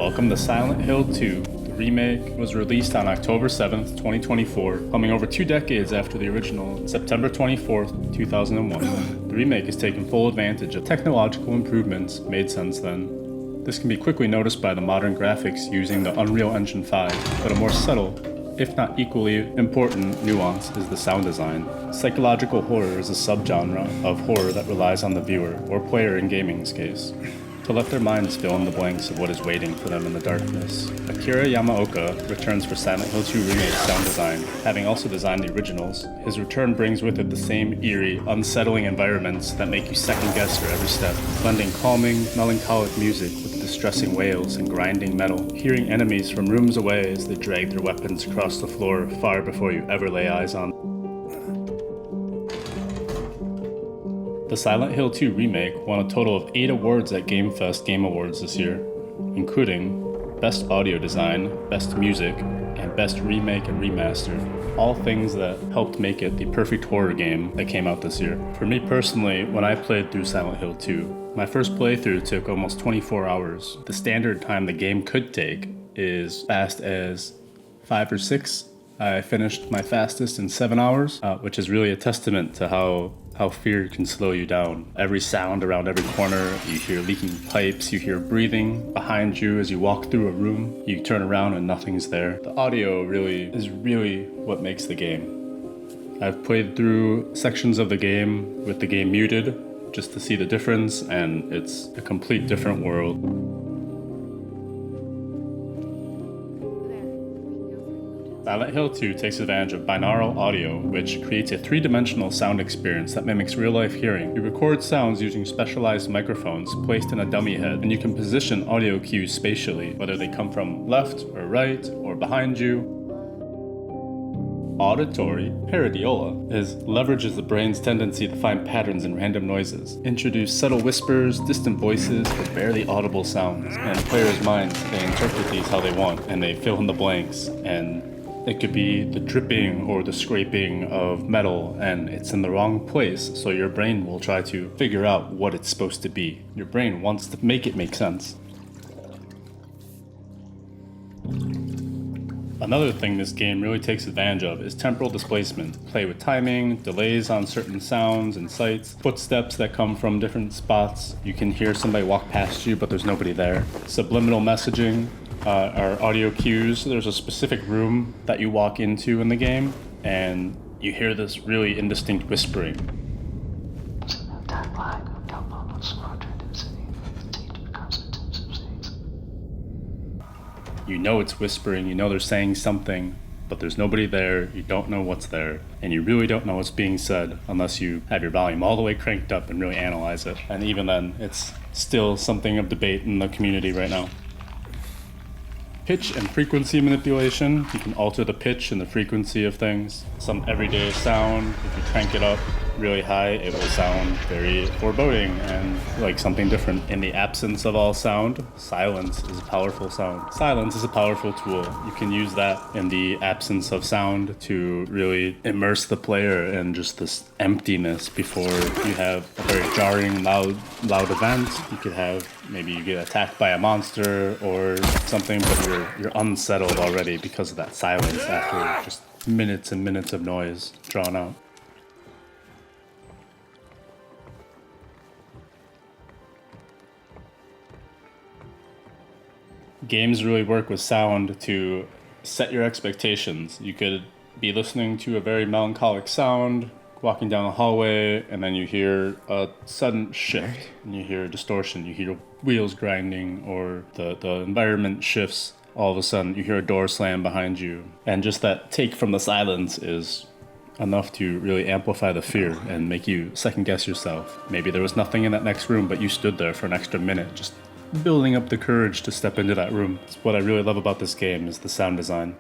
Welcome to Silent Hill 2. The remake was released on October 7th, 2024, coming over 2 decades after the original, September 24th, 2001. The remake has taken full advantage of technological improvements made since then. This can be quickly noticed by the modern graphics using the Unreal Engine 5, but a more subtle, if not equally important, nuance is the sound design. Psychological horror is a subgenre of horror that relies on the viewer, or player in gaming's case, to let their minds fill in the blanks of what is waiting for them in the darkness. Akira Yamaoka returns for Silent Hill 2 Remake sound design, having also designed the originals. His return brings with it the same eerie, unsettling environments that make you second guess your every step, blending calming, melancholic music with distressing wails and grinding metal, hearing enemies from rooms away as they drag their weapons across the floor far before you ever lay eyes on them. The Silent Hill 2 Remake won a total of 8 awards at GameFest Game Awards this year, including Best Audio Design, Best Music, and Best Remake and Remaster, all things that helped make it the perfect horror game that came out this year. For me personally, when I played through Silent Hill 2, my first playthrough took almost 24 hours. The standard time the game could take is fast as 5 or 6. I finished my fastest in 7 hours, which is really a testament to how fear can slow you down. Every sound around every corner, you hear leaking pipes, you hear breathing behind you as you walk through a room, you turn around and nothing's there. The audio is really what makes the game. I've played through sections of the game with the game muted just to see the difference, and it's a complete different world. Silent Hill 2 takes advantage of binaural audio, which creates a 3-dimensional sound experience that mimics real-life hearing. You record sounds using specialized microphones placed in a dummy head, and you can position audio cues spatially, whether they come from left or right or behind you. Auditory pareidolia leverages the brain's tendency to find patterns in random noises, introduce subtle whispers, distant voices, or barely audible sounds. And players' minds, they interpret these how they want, and they fill in the blanks, and it could be the dripping or the scraping of metal, and it's in the wrong place, so your brain will try to figure out what it's supposed to be. Your brain wants to make it make sense. Another thing this game really takes advantage of is temporal displacement. Play with timing, delays on certain sounds and sights, footsteps that come from different spots. You can hear somebody walk past you, but there's nobody there. Subliminal messaging are audio cues. There's a specific room that you walk into in the game, and you hear this really indistinct whispering. You know it's whispering, you know they're saying something, but there's nobody there, you don't know what's there, and you really don't know what's being said unless you have your volume all the way cranked up and really analyze it. And even then, it's still something of debate in the community right now. Pitch and frequency manipulation. You can alter the pitch and the frequency of things. Some everyday sound, if you crank it up really high, it will sound very foreboding and like something different. In the absence of all sound, silence is a powerful sound. Silence is a powerful tool. You can use that in the absence of sound to really immerse the player in just this emptiness before you have a very jarring, loud event. You could have, maybe you get attacked by a monster or something, but you're unsettled already because of that silence after just minutes and minutes of noise drawn out. Games really work with sound to set your expectations. You could be listening to a very melancholic sound, walking down a hallway, and then you hear a sudden shift, and you hear a distortion, you hear wheels grinding, or the environment shifts. All of a sudden, you hear a door slam behind you. And just that take from the silence is enough to really amplify the fear and make you second guess yourself. Maybe there was nothing in that next room, but you stood there for an extra minute, just building up the courage to step into that room. It's what I really love about this game is the sound design.